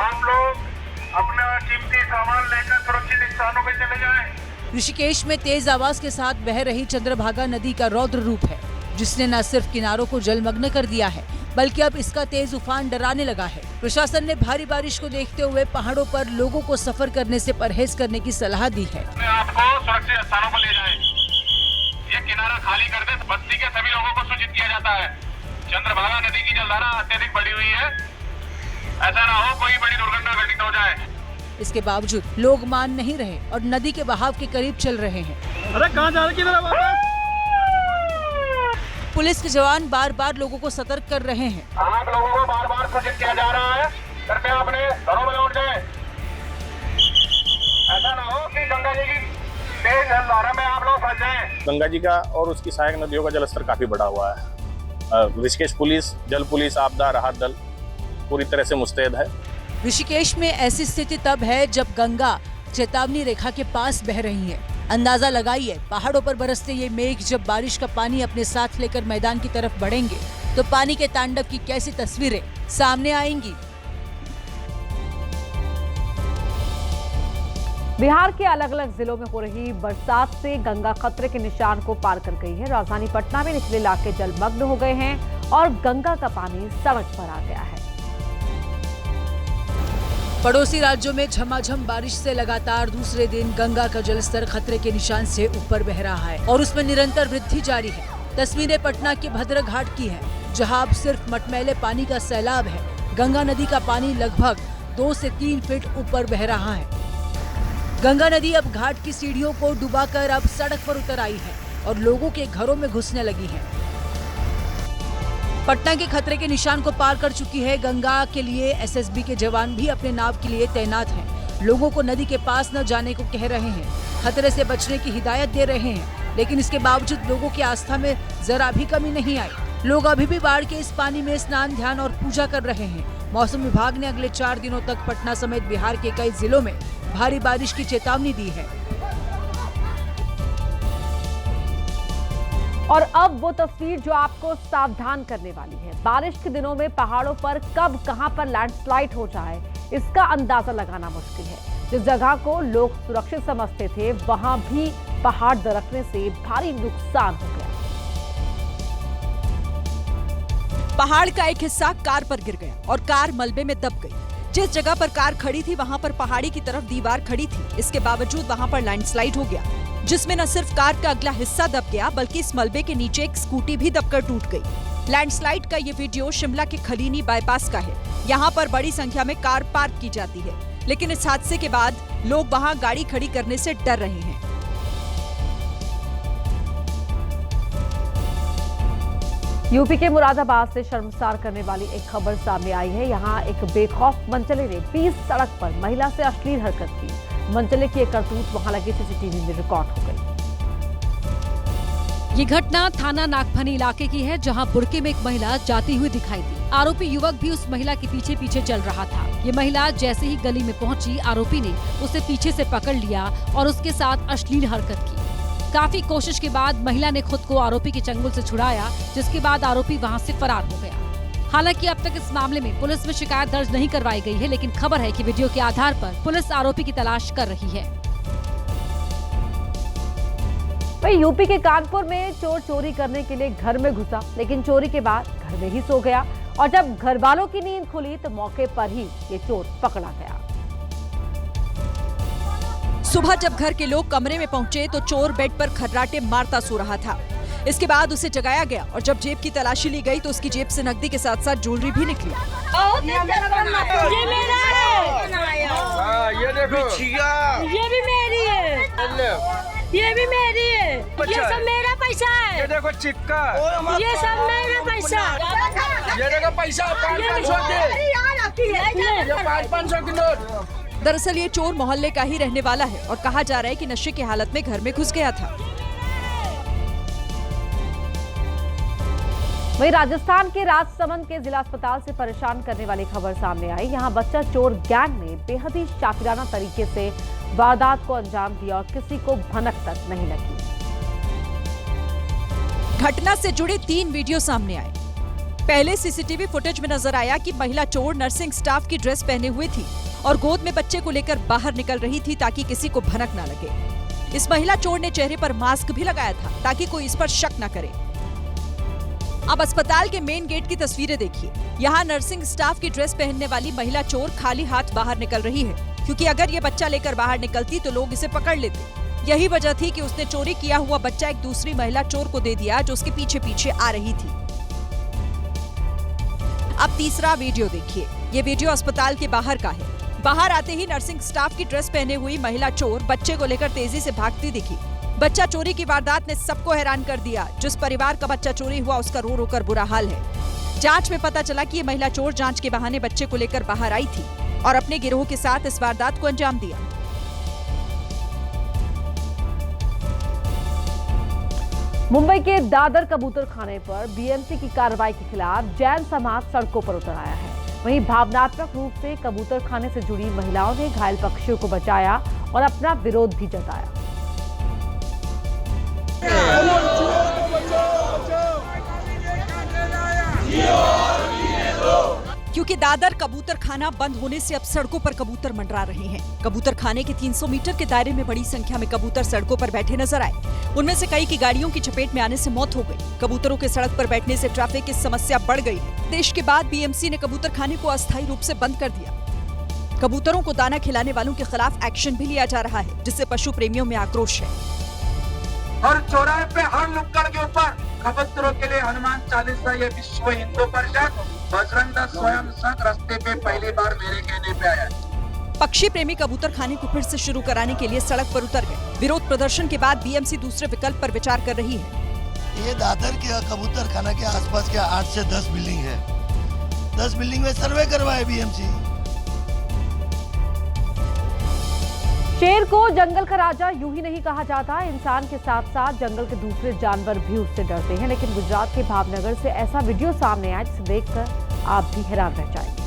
आप लोग अपना कीमती सामान लेकर सुरक्षित स्थानों पे चले जाएं। ऋषिकेश में तेज आवाज के साथ बह रही चंद्रभागा नदी का रौद्र रूप है, जिसने न सिर्फ किनारों को जलमग्न कर दिया है, बल्कि अब इसका तेज उफान डराने लगा है। प्रशासन ने भारी बारिश को देखते हुए पहाड़ों पर लोगों को सफर करने से परहेज करने की सलाह दी है। आपको सुरक्षित स्थानों पर ले जाएं। ये किनारा खाली कर दे, बस्ती के सभी लोगों को सूचित किया जाता है। चंद्रभागा नदी की जलधारा अत्यधिक बढ़ी हुई है, ऐसा ना हो कोई बड़ी दुर्घटना घटित हो जाए। इसके बावजूद लोग मान नहीं रहे और नदी के बहाव के करीब चल रहे हैं। अरे कहाँ जा रहे हैं? पुलिस के जवान बार बार लोगों को सतर्क कर रहे हैं। आप लोगों को बार बार सूचित किया जा रहा है, कृपया अपने घरों में लौट जाएं। ऐसा ना हो कि गंगा जी की तेज जलधारा में आप लोग फंस जाएं। गंगा जी का और उसकी सहायक नदियों का जलस्तर काफी बढ़ा हुआ है। ऋषिकेश पुलिस, जल पुलिस, आपदा राहत दल पूरी तरह से मुस्तैद है। ऋषिकेश में ऐसी स्थिति तब है जब गंगा चेतावनी रेखा के पास बह रही है। अंदाजा लगाइए, पहाड़ों पर बरसते ये मेघ जब बारिश का पानी अपने साथ लेकर मैदान की तरफ बढ़ेंगे तो पानी के तांडव की कैसी तस्वीरें सामने आएंगी। बिहार के अलग अलग जिलों में हो रही बरसात से गंगा खतरे के निशान को पार कर गई है। राजधानी पटना में निचले इलाके जलमग्न हो गए हैं और गंगा का पानी सड़क पर आ गया है। पड़ोसी राज्यों में झमाझम बारिश से लगातार दूसरे दिन गंगा का जलस्तर खतरे के निशान से ऊपर बह रहा है और उसमें निरंतर वृद्धि जारी है। तस्वीरें पटना के भद्र घाट की हैं, जहां अब सिर्फ मटमैले पानी का सैलाब है। गंगा नदी का पानी लगभग 2 से 3 फीट ऊपर बह रहा है। गंगा नदी अब घाट की सीढ़ियों को डुबाकर अब सड़क पर उतर आई है और लोगों के घरों में घुसने लगी है। पटना के खतरे के निशान को पार कर चुकी है। गंगा के लिए SSB के जवान भी अपने नाव के लिए तैनात हैं। लोगों को नदी के पास न जाने को कह रहे हैं, खतरे से बचने की हिदायत दे रहे हैं, लेकिन इसके बावजूद लोगों की आस्था में जरा भी कमी नहीं आई। लोग अभी भी बाढ़ के इस पानी में स्नान, ध्यान और पूजा कर रहे हैं। मौसम विभाग ने अगले 4 दिनों तक पटना समेत बिहार के कई जिलों में भारी बारिश की चेतावनी दी है। और अब वो तस्वीर जो आपको सावधान करने वाली है। बारिश के दिनों में पहाड़ों पर कब कहां पर लैंडस्लाइड हो जाए, इसका अंदाजा लगाना मुश्किल है। जिस जगह को लोग सुरक्षित समझते थे, वहां भी पहाड़ दरकने से भारी नुकसान हो गया। पहाड़ का एक हिस्सा कार पर गिर गया और कार मलबे में दब गई। जिस जगह पर कार खड़ी थी वहां पर पहाड़ी की तरफ दीवार खड़ी थी। इसके बावजूद वहां पर लैंडस्लाइड हो गया, जिसमें न सिर्फ कार का अगला हिस्सा दब गया, बल्कि इस मलबे के नीचे एक स्कूटी भी दबकर टूट गई। लैंडस्लाइड का ये वीडियो शिमला के खलीनी बाईपास का है। यहाँ पर बड़ी संख्या में कार पार्क की जाती है, लेकिन इस हादसे के बाद लोग वहाँ गाड़ी खड़ी करने से डर रहे हैं। यूपी के मुरादाबाद से शर्मसार करने वाली एक खबर सामने आई है। यहाँ एक बेखौफ मनचले ने 20 सड़क पर महिला से अश्लील हरकत की। मनचले की एक करतूत वहां लगे CCTV में रिकॉर्ड हो गई। ये घटना थाना नागफनी इलाके की है, जहां बुर्के में एक महिला जाती हुई दिखाई दी। आरोपी युवक भी उस महिला के पीछे पीछे चल रहा था। ये महिला जैसे ही गली में पहुंची, आरोपी ने उसे पीछे से पकड़ लिया और उसके साथ अश्लील हरकत की। काफी कोशिश के बाद महिला ने खुद को आरोपी के चंगुल से छुड़ाया, जिसके बाद आरोपी वहां से फरार हो गया। हालांकि अब तक इस मामले में पुलिस में शिकायत दर्ज नहीं करवाई गई है, लेकिन खबर है कि वीडियो के आधार पर पुलिस आरोपी की तलाश कर रही है। वहीं यूपी के कानपुर में चोर चोरी करने के लिए घर में घुसा, लेकिन चोरी के बाद घर में ही सो गया और जब घर वालों की नींद खुली तो मौके पर ही ये चोर पकड़ा गया। सुबह जब घर के लोग कमरे में पहुंचे तो चोर बेड पर खर्राटे मारता सो रहा था। इसके बाद उसे जगाया गया और जब जेब की तलाशी ली गई तो उसकी जेब से नकदी के साथ साथ ज्वेलरी भी निकली। ये मेरा है। ये देखो, ये भी मेरी है, ये भी मेरी है, ये सब मेरा पैसा है। ये देखो चिक्का, ये सब मेरा पैसा। ये देखो पैसा 500 दे, ये 500 की नोट। दरअसल ये चोर मोहल्ले का ही रहने वाला है और कहा जा रहा है कि नशे की हालत में घर में घुस गया था। वहीं राजस्थान के राजसमंद के जिला अस्पताल से परेशान करने वाली खबर सामने आई। यहां बच्चा चोर गैंग ने बेहद ही शातिराना तरीके से वारदात को अंजाम दिया और किसी को भनक तक नहीं लगी। घटना से जुड़े 3 वीडियो सामने आए। पहले सीसीटीवी फुटेज में नजर आया कि महिला चोर नर्सिंग स्टाफ की ड्रेस पहने हुई थी और गोद में बच्चे को लेकर बाहर निकल रही थी ताकि किसी को भनक ना लगे। इस महिला चोर ने चेहरे पर मास्क भी लगाया था ताकि कोई इस पर शक न करे। अब अस्पताल के मेन गेट की तस्वीरें देखिए। यहाँ नर्सिंग स्टाफ की ड्रेस पहनने वाली महिला चोर खाली हाथ बाहर निकल रही है, क्योंकि अगर ये बच्चा लेकर बाहर निकलती तो लोग इसे पकड़ लेते। यही वजह थी कि उसने चोरी किया हुआ बच्चा एक दूसरी महिला चोर को दे दिया जो उसके पीछे पीछे आ रही थी। अब तीसरा वीडियो देखिए। ये वीडियो अस्पताल के बाहर का है। बाहर आते ही नर्सिंग स्टाफ की ड्रेस पहने हुई महिला चोर बच्चे को लेकर तेजी से भागती दिखी। बच्चा चोरी की वारदात ने सबको हैरान कर दिया। जिस परिवार का बच्चा चोरी हुआ उसका रो रो कर बुरा हाल है। जांच में पता चला कि ये महिला चोर जांच के बहाने बच्चे को लेकर बाहर आई थी और अपने गिरोह के साथ इस वारदात को अंजाम दिया। मुंबई के दादर कबूतर खाने पर बीएमसी की कार्रवाई के खिलाफ जैन समाज सड़कों पर उतर आया है। वहीं भावनात्मक रूप से कबूतर खाने से जुड़ी महिलाओं ने घायल पक्षियों को बचाया और अपना विरोध भी जताया। क्योंकि दादर कबूतर खाना बंद होने से अब सड़कों पर कबूतर मंडरा रहे हैं। कबूतर खाने के 300 मीटर के दायरे में बड़ी संख्या में कबूतर सड़कों पर बैठे नजर आए। उनमें से कई की गाड़ियों की चपेट में आने से मौत हो गई। कबूतरों के सड़क पर बैठने से ट्रैफिक की समस्या बढ़ गई है। देश के बाद बीएमसी ने कबूतर खाने को अस्थायी रूप से बंद कर दिया। कबूतरों को दाना खिलाने वालों के खिलाफ एक्शन भी लिया जा रहा है, जिससे पशु प्रेमियों में आक्रोश है। हर चौराहे पे, हर नुक्कड़ के ऊपर कबूतरों के लिए हनुमान चालीसा, ये विश्व हिंदू परिषद बजरंग दल स्वयं संघ रास्ते पे पहली बार मेरे कहने पे आया। पक्षी प्रेमी कबूतर खाने को फिर से शुरू कराने के लिए सड़क पर उतर गए। विरोध प्रदर्शन के बाद बीएमसी दूसरे विकल्प पर विचार कर रही है। ये दादर के कबूतर खाना के आसपास के 8 से 10 बिल्डिंग है। 10 बिल्डिंग में सर्वे करवाए बीएमसी। शेर को जंगल का राजा यूं ही नहीं कहा जाता। इंसान के साथ साथ जंगल के दूसरे जानवर भी उससे डरते हैं। लेकिन गुजरात के भावनगर से ऐसा वीडियो सामने आया जिसे देखकर आप भी हैरान रह जाएंगे।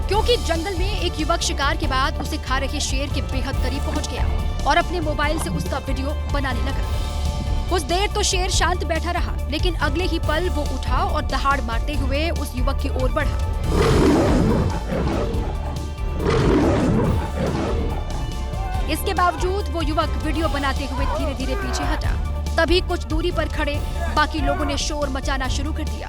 क्योंकि जंगल में एक युवक शिकार के बाद उसे खा रहे शेर के बेहद करीब पहुंच गया और अपने मोबाइल से उसका वीडियो बनाने लगा। कुछ देर तो शेर शांत बैठा रहा, लेकिन अगले ही पल वो उठा और दहाड़ मारते हुए उस युवक की ओर बढ़ा। इसके बावजूद वो युवक वीडियो बनाते हुए धीरे धीरे पीछे हटा। तभी कुछ दूरी पर खड़े बाकी लोगों ने शोर मचाना शुरू कर दिया।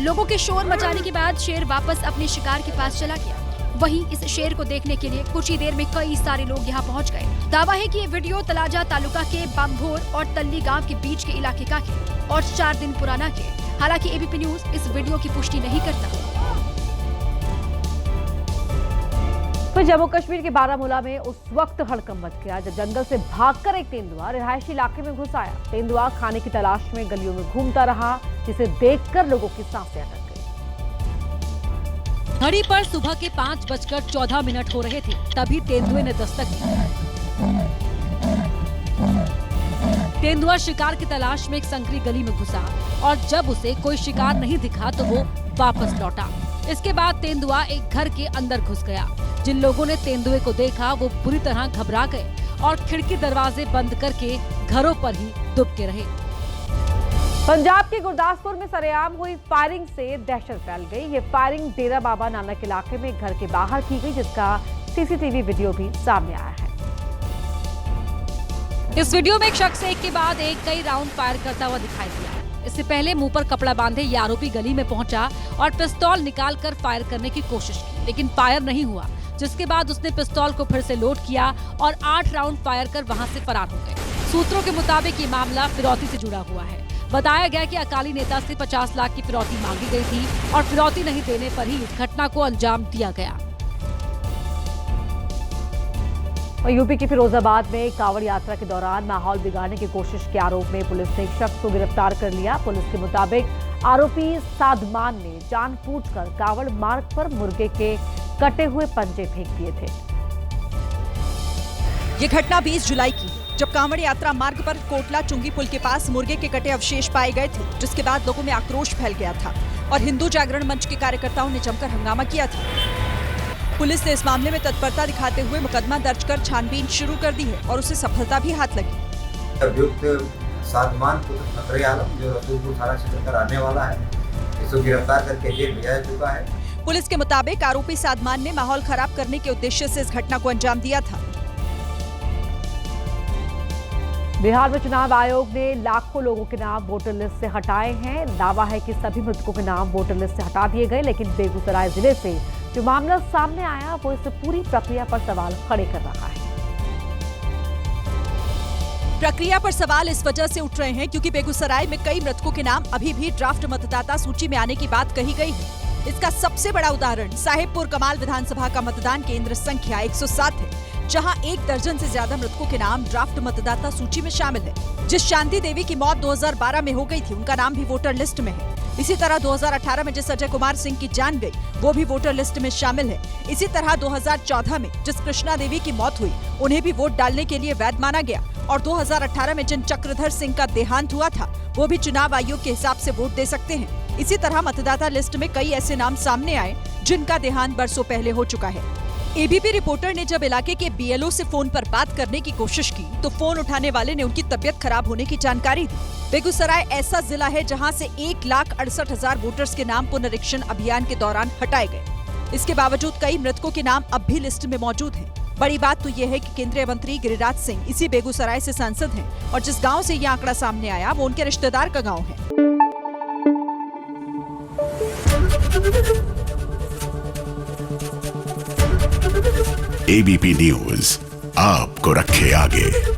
लोगों के शोर मचाने के बाद शेर वापस अपने शिकार के पास चला गया। वहीं इस शेर को देखने के लिए कुछ ही देर में कई सारे लोग यहाँ पहुँच गए। दावा है कि ये वीडियो तलाजा तालुका के बामभोर और तल्ली गांव के बीच के इलाके का है और 4 दिन पुराना है। हालांकि एबीपी न्यूज इस वीडियो की पुष्टि नहीं करता। फिर जम्मू कश्मीर के बारामूला में उस वक्त हड़कंप मच गया जब जंगल से भागकर एक तेंदुआ रिहायशी इलाके में घुस आया। तेंदुआ खाने की तलाश में गलियों में घूमता रहा, जिसे देखकर लोगों की सांसें अटक गई। घड़ी पर सुबह के 5:14 हो रहे थे, तभी तेंदुए ने दस्तक दी। तेंदुआ शिकार की तलाश में एक संकरी गली में घुसा और जब उसे कोई शिकार नहीं दिखा तो वो वापस लौटा। इसके बाद तेंदुआ एक घर के अंदर घुस गया। जिन लोगों ने तेंदुए को देखा वो बुरी तरह घबरा गए और खिड़की दरवाजे बंद करके घरों पर ही दुबके रहे। पंजाब के गुरदासपुर में सरेआम हुई फायरिंग से दहशत फैल गई। ये फायरिंग डेरा बाबा नानक इलाके में घर के बाहर की गई, जिसका सीसीटीवी वीडियो भी सामने आया है। इस वीडियो में एक शख्स एक के बाद एक कई राउंड फायर करता हुआ दिखाई दिया। इससे पहले मुंह पर कपड़ा बांधे ये आरोपी गली में पहुंचा और पिस्तौल निकालकर फायर करने की कोशिश की, लेकिन फायर नहीं हुआ। जिसके बाद उसने पिस्तौल को फिर से लोड किया और 8 राउंड फायर कर वहां से फरार हो गए। सूत्रों के मुताबिक ये मामला फिरौती से जुड़ा हुआ है। बताया गया कि अकाली नेता से 50 लाख की फिरौती मांगी गई थी और फिरौती नहीं देने पर ही इस घटना को अंजाम दिया गया। और यूपी के फिरोजाबाद में कांवड़ यात्रा के दौरान माहौल बिगाड़ने की कोशिश के आरोप में पुलिस ने एक शख्स को गिरफ्तार कर लिया। पुलिस के मुताबिक आरोपी सादमान ने जानबूझकर कांवड़ मार्ग पर मुर्गे के कटे हुए पंजे फेंक दिए थे। ये घटना 20 जुलाई की है, जब कांवड़ यात्रा मार्ग पर कोटला चुंगी पुल के पास मुर्गे के कटे अवशेष पाए गए थे, जिसके बाद लोगों में आक्रोश फैल गया था और हिंदू जागरण मंच के कार्यकर्ताओं ने जमकर हंगामा किया था। पुलिस ने इस मामले में तत्परता दिखाते हुए मुकदमा दर्ज कर छानबीन शुरू कर दी है और उसे सफलता भी हाथ लगी। अभियुक्त सादमान फखरे आलम जो रसूलपुर थाना क्षेत्र का रहने वाला है, इसको गिरफ्तार करके जेल भेजा चुका है। पुलिस के मुताबिक आरोपी सादमान ने माहौल खराब करने के उद्देश्य से इस घटना को अंजाम दिया था। बिहार में चुनाव आयोग ने लाखों लोगों के नाम वोटर लिस्ट से हटाए हैं। दावा है कि सभी मृतकों के नाम वोटर लिस्ट से हटा दिए गए, लेकिन बेगूसराय जिले से जो मामला सामने आया वो इस पूरी प्रक्रिया पर सवाल खड़े कर रहा है। प्रक्रिया पर सवाल इस वजह से उठ रहे हैं क्योंकि बेगूसराय में कई मृतकों के नाम अभी भी ड्राफ्ट मतदाता सूची में आने की बात कही गई है। इसका सबसे बड़ा उदाहरण साहेबपुर कमाल विधानसभा का मतदान केंद्र संख्या 107 है, जहां 1 दर्जन से ज्यादा मृतकों के नाम ड्राफ्ट मतदाता सूची में शामिल है। जिस शांति देवी की मौत 2012 में हो गई थी, उनका नाम भी वोटर लिस्ट में है। इसी तरह 2018 में जिस अजय कुमार सिंह की जान गई, वो भी वोटर लिस्ट में शामिल है। इसी तरह 2014 में जिस कृष्णा देवी की मौत हुई, उन्हें भी वोट डालने के लिए वैध माना गया और 2018 में जिन चक्रधर सिंह का देहांत हुआ था, वो भी चुनाव आयोग के हिसाब से वोट दे सकते हैं। इसी तरह मतदाता लिस्ट में कई ऐसे नाम सामने आए जिनका देहांत बरसों पहले हो चुका है। एबीपी रिपोर्टर ने जब इलाके के बीएलओ से फोन पर बात करने की कोशिश की तो फोन उठाने वाले ने उनकी तबीयत खराब होने की जानकारी दी। बेगूसराय ऐसा जिला है जहां से 1,68,000 वोटर्स के नाम पुनरीक्षण अभियान के दौरान हटाए गए। इसके बावजूद कई मृतकों के नाम अब भी लिस्ट में मौजूद हैं। बड़ी बात तो यह है कि केंद्रीय मंत्री गिरिराज सिंह इसी बेगूसराय से सांसद हैं और जिस गाँव से यह आंकड़ा सामने आया वो उनके रिश्तेदार का गाँव है। एबीपी न्यूज आपको रखे आगे।